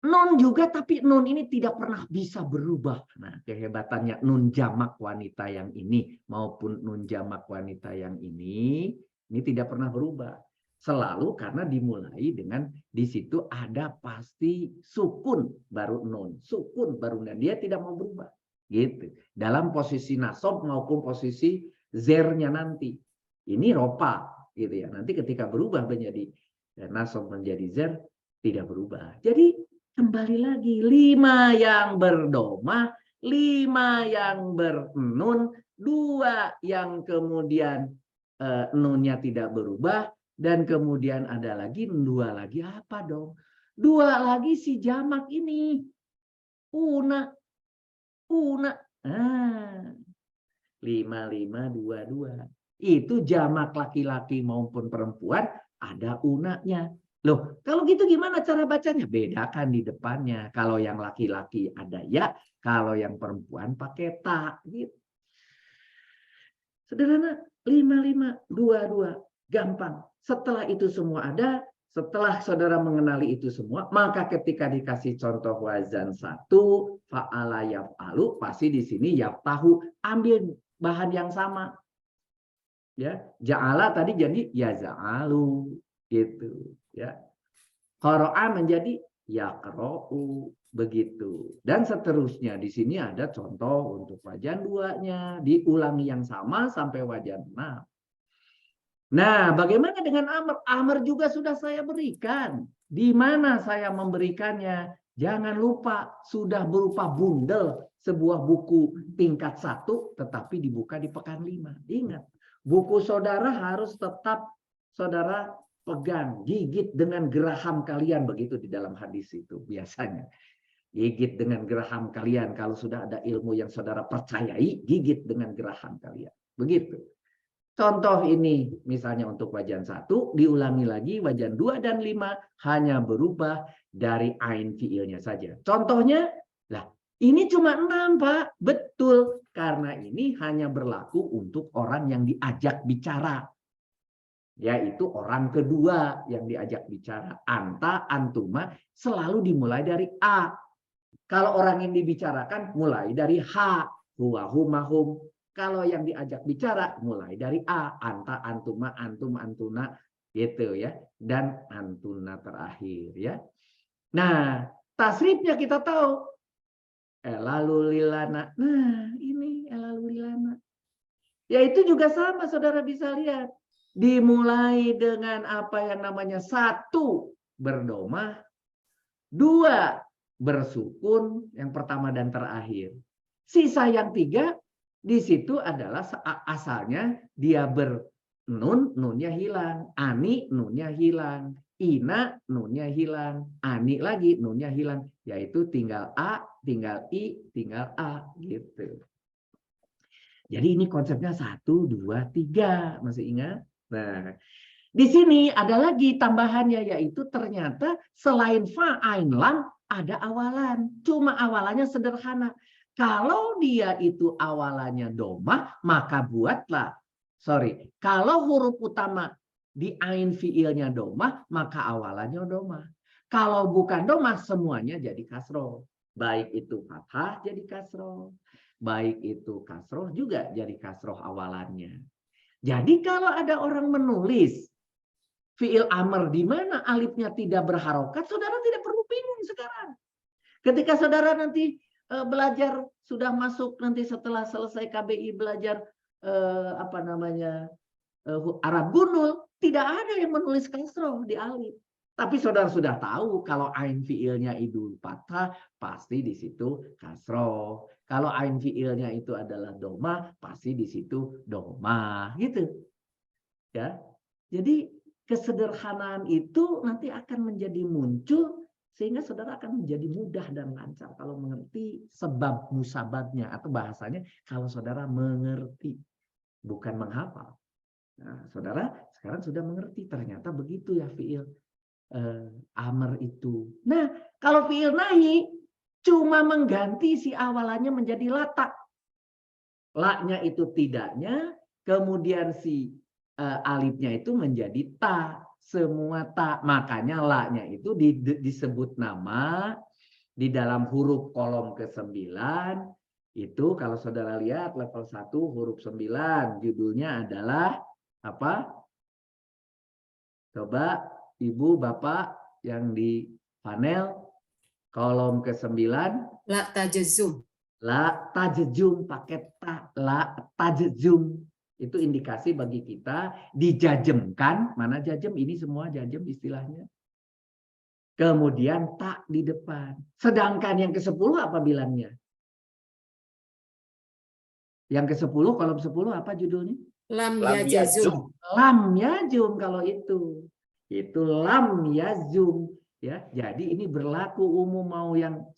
nun juga, tapi nun ini tidak pernah bisa berubah. Nah, kehebatannya nun jamak wanita yang ini maupun nun jamak wanita yang ini tidak pernah berubah. Selalu karena dimulai dengan di situ ada pasti sukun baru nun, sukun baru nun. Dia tidak mau berubah. Gitu. Dalam posisi nasab maupun posisi zernya nanti. Ini ropa gitu ya. Nanti ketika berubah menjadi nasab menjadi zer tidak berubah. Jadi kembali lagi 5 yang berdomah, 5 yang bernun, 2 yang kemudian nunnya tidak berubah, dan kemudian ada lagi 2 lagi apa dong? 2 lagi si jamak ini. Una. Ah, 5, 5, 2, 2. Itu jamak laki-laki maupun perempuan ada unanya. Loh, kalau gitu gimana cara bacanya? Bedakan di depannya. Kalau yang laki-laki ada ya, kalau yang perempuan pakai ta. Gitu. Sederhana, 5, 5, 2, 2. Gampang. Setelah itu semua ada, setelah saudara mengenali itu semua, maka ketika dikasih contoh wazan 1, fa'ala yaf'alu, pasti di sini yaftahu, ambil bahan yang sama. Ya, ja'ala tadi jadi yaz'alu gitu, ya. Qara'a menjadi yaqra'u begitu. Dan seterusnya di sini ada contoh untuk wajan 2-nya, diulangi yang sama sampai wajan 6. Nah, bagaimana dengan amr? Amr juga sudah saya berikan. Di mana saya memberikannya? Jangan lupa sudah berupa bundel sebuah buku tingkat 1 tetapi dibuka di pekan 5. Ingat. Buku saudara harus tetap saudara pegang, gigit dengan geraham kalian, begitu di dalam hadis itu biasanya. Gigit dengan geraham kalian, kalau sudah ada ilmu yang saudara percayai, gigit dengan geraham kalian. Begitu. Contoh ini misalnya untuk wajan 1, diulangi lagi wajan 2 dan 5 hanya berubah dari ain fiilnya saja. Contohnya, lah ini cuma 6 Pak. Betul, karena ini hanya berlaku untuk orang yang diajak bicara. Yaitu orang kedua yang diajak bicara. Anta, antuma selalu dimulai dari A. Kalau orang yang dibicarakan mulai dari H. Huwa, huma, hum. Kalau yang diajak bicara mulai dari A. Anta, antuma, antum, antuna. Gitu ya. Dan antuna terakhir ya. Nah, tasrifnya kita tahu. Lalu lilana. Nah, ini lalu lilana. Ya itu juga sama, saudara bisa lihat. Dimulai dengan apa yang namanya 1 berdomah, 2 bersukun, yang pertama dan terakhir. Sisa yang 3 di situ adalah asalnya dia bernun, nunnya hilang. Ani, nunnya hilang. Ina, nunnya hilang. Ani lagi, nunnya hilang. Yaitu tinggal A, tinggal I, tinggal A. Gitu. Jadi ini konsepnya 1, 2, 3. Masih ingat? Nah, di sini ada lagi tambahannya, yaitu ternyata selain fa'ain lam ada awalan. Cuma awalannya sederhana. Kalau dia itu awalannya domah, maka buatlah. Kalau huruf utama di ain fiilnya domah, maka awalannya domah. Kalau bukan domah, semuanya jadi kasroh. Baik itu fathah jadi kasroh. Baik itu kasroh juga jadi kasroh awalannya. Jadi kalau ada orang menulis fiil amr di mana alifnya tidak berharokat, saudara tidak perlu bingung sekarang. Ketika saudara nanti belajar sudah masuk nanti setelah selesai KBI belajar Arab Gundul, tidak ada yang menulis kasroh di alif. Tapi saudara sudah tahu kalau ain fiilnya itu fathah, pasti di situ kasroh. Kalau ain fiilnya itu adalah domah, pasti di situ domah, gitu. Ya. Jadi kesederhanaan itu nanti akan menjadi muncul sehingga saudara akan menjadi mudah dan lancar kalau mengerti sebab musababnya, atau bahasanya kalau saudara mengerti, bukan menghafal. Nah, saudara sekarang sudah mengerti ternyata begitu ya fiil amr itu. Nah, kalau fiil nahi cuma mengganti si awalannya menjadi lata. La-nya itu tidaknya, kemudian si alifnya itu menjadi ta, semua ta. Makanya la-nya itu disebut nama di dalam huruf kolom ke-9. Itu kalau saudara lihat level 1 huruf 9, judulnya adalah apa? Coba Ibu, Bapak yang di panel kolom ke-9. La tajazum. La tajazum pakai ta, la tajazum. Itu indikasi bagi kita dijajemkan, mana jajem, ini semua jajem istilahnya. Kemudian tak di depan. Sedangkan yang ke-10 apa bilangnya? Yang ke-10, kolom 10 apa judulnya? Lam Lam yajazum. Lam yazum kalau itu. Itu lam yazum ya. Jadi ini berlaku umum mau yang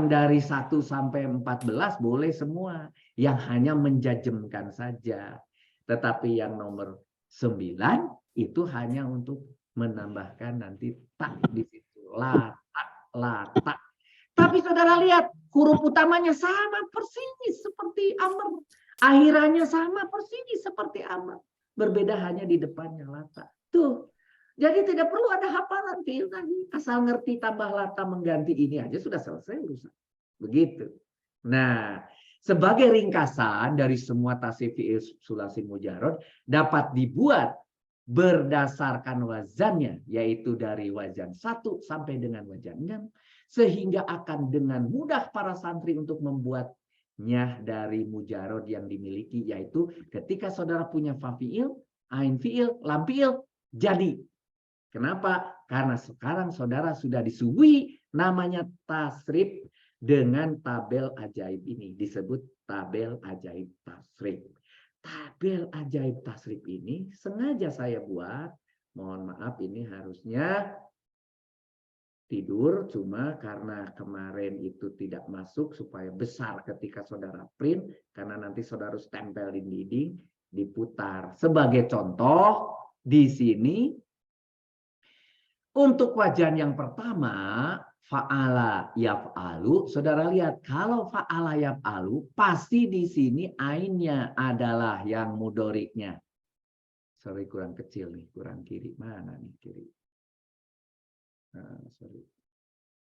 dari 1 sampai 14 boleh semua, yang hanya menjajemkan saja. Tetapi yang nomor 9 itu hanya untuk menambahkan nanti tak di situ. La tak. Tapi saudara lihat, huruf utamanya sama persis seperti amr. Akhirannya sama persis seperti amr. Berbeda hanya di depannya lata. Tuh. Jadi tidak perlu ada hafalan fiil tadi. Asal ngerti tambah lata mengganti ini aja sudah selesai urusan. Begitu. Nah, sebagai ringkasan dari semua tasrif fiil sulasi mujarrad dapat dibuat berdasarkan wazannya, yaitu dari wazan 1 sampai dengan wazan 6, sehingga akan dengan mudah para santri untuk membuatnya dari mujarrad yang dimiliki, yaitu ketika saudara punya fa fiil, ain fiil, lam fiil, jadi. Kenapa? Karena sekarang saudara sudah disuguhi namanya tasrif dengan tabel ajaib ini. Disebut tabel ajaib tasrif. Tabel ajaib tasrif ini sengaja saya buat. Mohon maaf ini harusnya tidur. Cuma karena kemarin itu tidak masuk supaya besar ketika saudara print. Karena nanti saudara harus tempel di dinding. Diputar. Sebagai contoh di sini. Untuk wajan yang pertama, fa'ala yaf'alu, saudara lihat, kalau fa'ala yaf'alu, pasti di sini ainnya adalah yang mudoriknya. Sorry, kurang kecil nih, kurang kiri. Mana nih kiri? Nah, sorry.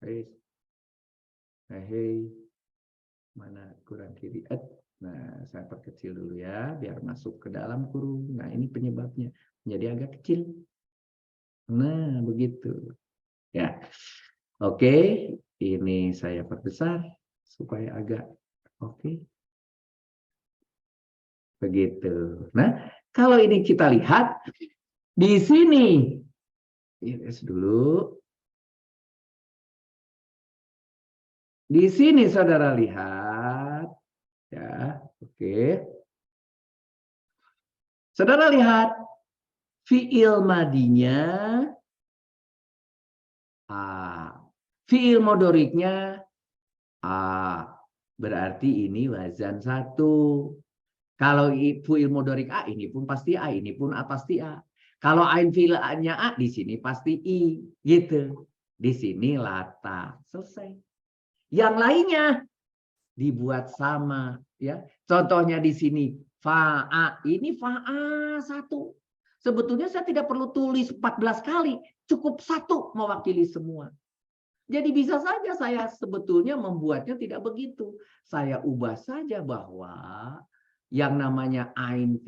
Hey. Mana kurang kiri? Nah, saya perkecil dulu ya, biar masuk ke dalam kurung. Nah, ini penyebabnya. Jadi agak kecil. Nah, begitu. Ya. Oke, ini saya perbesar supaya agak oke. Begitu. Nah, kalau ini kita lihat di sini. Iris dulu. Di sini saudara lihat ya, oke. Saudara lihat fiil madinya A. Fiil modoriknya A. Berarti ini wazan 1. Kalau fiil modorik A, ini pun pasti A. Ini pun A pasti A. Kalau ain fiilnya A, di sini pasti I. Gitu. Di sini lata. Selesai. Yang lainnya dibuat sama. Ya. Contohnya di sini. Fa'a. Ini fa'a 1. Sebetulnya saya tidak perlu tulis 14 kali. Cukup 1 mewakili semua. Jadi bisa saja saya sebetulnya membuatnya tidak begitu. Saya ubah saja bahwa yang namanya ain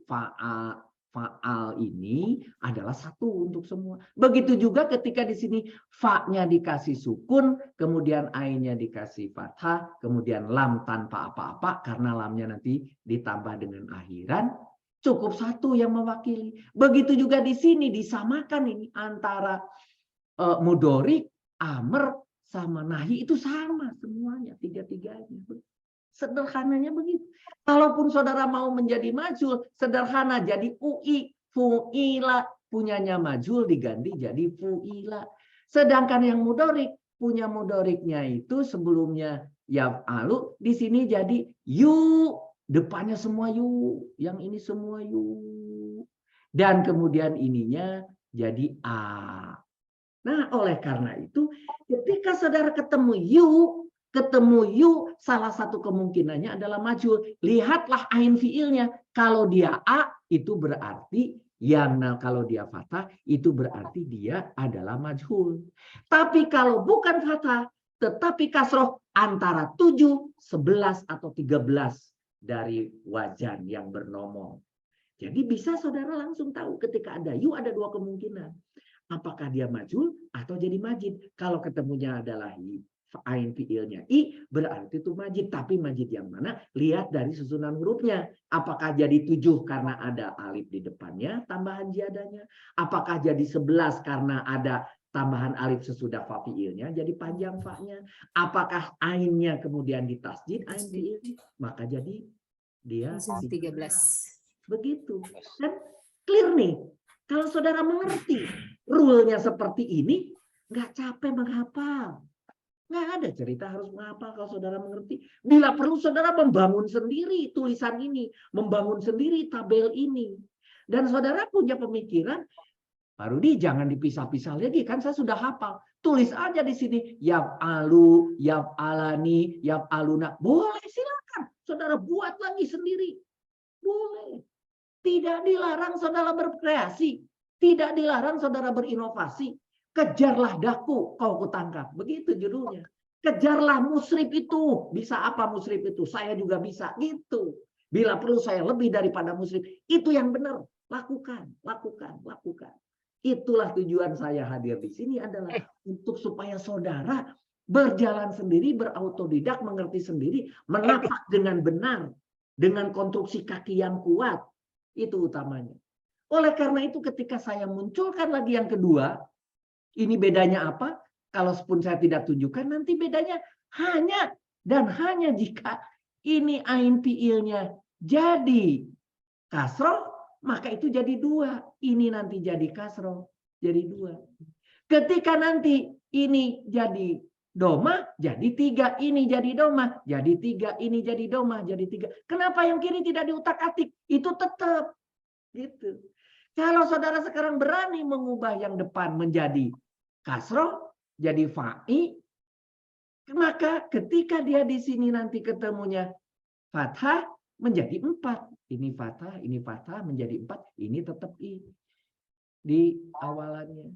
fa'al ini adalah 1 untuk semua. Begitu juga ketika di sini fa-nya dikasih sukun, kemudian ainnya dikasih fathah, kemudian lam tanpa apa-apa karena lamnya nanti ditambah dengan akhiran. Cukup 1 yang mewakili. Begitu juga di sini disamakan ini antara mudorik, amr, sama nahi itu sama semuanya. Tiga-tiganya. Sederhananya begitu. Kalaupun saudara mau menjadi majul, sederhana jadi ui, fu'ila. Punyanya majul diganti jadi fu'ila. Sedangkan yang mudorik, punya mudoriknya itu sebelumnya yaf'alu, di sini jadi yu. Depannya semua yu. Yang ini semua yu. Dan kemudian ininya jadi a. Nah, oleh karena itu, ketika saudara ketemu yu, salah satu kemungkinannya adalah majhul. Lihatlah ain fiilnya. Kalau dia a, itu berarti kalau dia fathah, itu berarti dia adalah majhul. Tapi kalau bukan fathah, tetapi kasroh antara 7, 11, atau 13 dari wajan yang bernomor. Jadi bisa saudara langsung tahu ketika ada yu ada 2 kemungkinan. Apakah dia majhul atau jadi majid. Kalau ketemunya adalah ain fiilnya i, berarti itu majid. Tapi majid yang mana? Lihat dari susunan hurufnya. Apakah jadi 7 karena ada alif di depannya, tambahan jiadanya? Apakah jadi 11 karena ada tambahan alif sesudah fa fiilnya jadi panjang fa-nya. Apakah ainnya kemudian ditasjid ain fiil, maka jadi dia 13. begitu. Kan clear nih. Kalau saudara mengerti rule-nya seperti ini, nggak capek menghafal. Nggak ada cerita harus menghafal kalau saudara mengerti. Bila perlu saudara membangun sendiri tulisan ini, membangun sendiri tabel ini. Dan saudara punya pemikiran, Pak Rudi jangan dipisah-pisah lagi, kan saya sudah hafal. Tulis aja di sini, yaf'alu, yaf'alani, yaf'aluna. Boleh, silakan. Saudara buat lagi sendiri. Boleh. Tidak dilarang saudara berkreasi. Tidak dilarang saudara berinovasi. Kejarlah daku, kau kutangkap. Begitu judulnya. Kejarlah musrif itu. Bisa apa musrif itu? Saya juga bisa. Gitu. Bila perlu saya lebih daripada musrif. Itu yang benar. Lakukan, lakukan, lakukan. Itulah tujuan saya hadir di sini adalah untuk supaya saudara berjalan sendiri, berautodidak, mengerti sendiri, menapak dengan benar. Dengan konstruksi kaki yang kuat. Itu utamanya. Oleh karena itu ketika saya munculkan lagi yang kedua, ini bedanya apa? Kalau pun saya tidak tunjukkan, nanti bedanya hanya dan hanya jika ini ain fiilnya jadi kasroh, maka itu jadi 2. Ini nanti jadi kasroh, jadi 2. Ketika nanti ini jadi doma, jadi 3. Ini jadi doma, jadi 3. Ini jadi doma, jadi 3. Kenapa yang kiri tidak diutak-atik? Itu tetap. Gitu. Kalau saudara sekarang berani mengubah yang depan menjadi kasroh, jadi fa'i, maka ketika dia di sini nanti ketemunya fathah menjadi 4. Ini fathah menjadi 4. Ini tetap i di awalannya.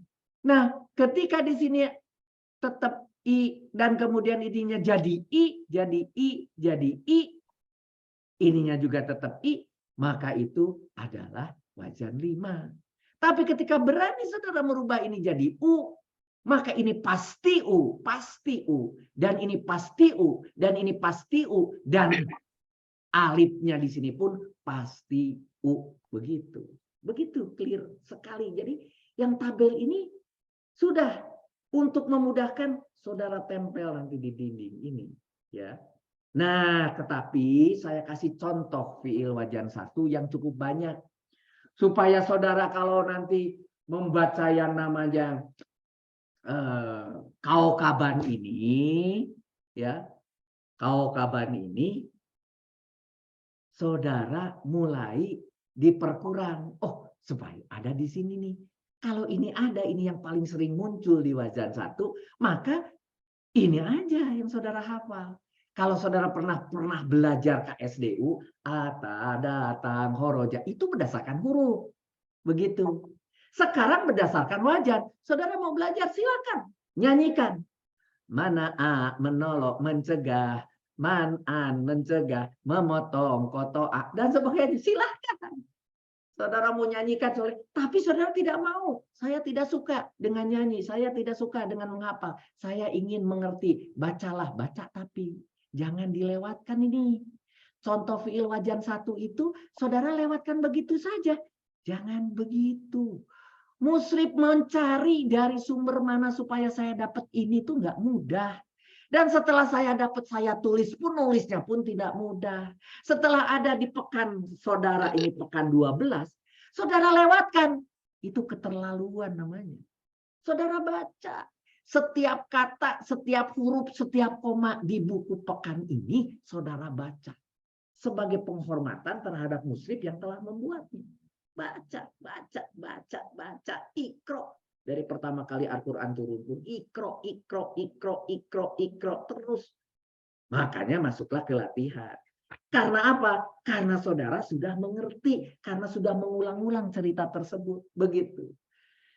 Nah, ketika di sini tetap i dan kemudian ininya jadi i, jadi i, jadi i, ininya juga tetap i, maka itu adalah wajan 5. Tapi ketika berani saudara merubah ini jadi u, maka ini pasti u, pasti u, dan ini pasti u, dan ini pasti u, dan alifnya di sini pun pasti u. Begitu. Begitu clear sekali. Jadi yang tabel ini sudah untuk memudahkan saudara tempel nanti di dinding ini, ya. Nah, tetapi saya kasih contoh fiil wajan 1 yang cukup banyak. Supaya saudara kalau nanti membaca yang namanya kaukaban ini, ya, kaukaban ini, saudara mulai diperkurang. Oh, supaya ada di sini nih. Kalau ini ada, ini yang paling sering muncul di wajan 1, maka ini aja yang saudara hafal. Kalau saudara pernah belajar KSDU, ata, datang, horoja, itu berdasarkan huruf. Begitu. Sekarang berdasarkan wajan. Saudara mau belajar, silakan. Nyanyikan. Mana'a, menolok, mencegah. Man'an, mencegah. Memotong, koto'a. Dan sebagainya. Silakan. Saudara mau nyanyikan, tapi saudara tidak mau. Saya tidak suka dengan nyanyi. Saya tidak suka dengan menghafal. Saya ingin mengerti. Bacalah, baca tapi. Jangan dilewatkan ini. Contoh fiil wajan 1 itu, saudara lewatkan begitu saja. Jangan begitu. Musrif mencari dari sumber mana supaya saya dapat ini tuh nggak mudah. Dan setelah saya dapat, saya tulis pun, nulisnya pun tidak mudah. Setelah ada di pekan saudara ini, pekan 12, saudara lewatkan. Itu keterlaluan namanya. Saudara baca. Setiap kata, setiap huruf, setiap koma di buku pekan ini, saudara baca. Sebagai penghormatan terhadap musrif yang telah membuatnya. Baca, baca, baca, baca. Ikro. Dari pertama kali Al-Quran turun pun ikro, ikro, ikro, ikro, ikro. Terus. Makanya masuklah ke latihan. Karena apa? Karena saudara sudah mengerti. Karena sudah mengulang-ulang cerita tersebut. Begitu.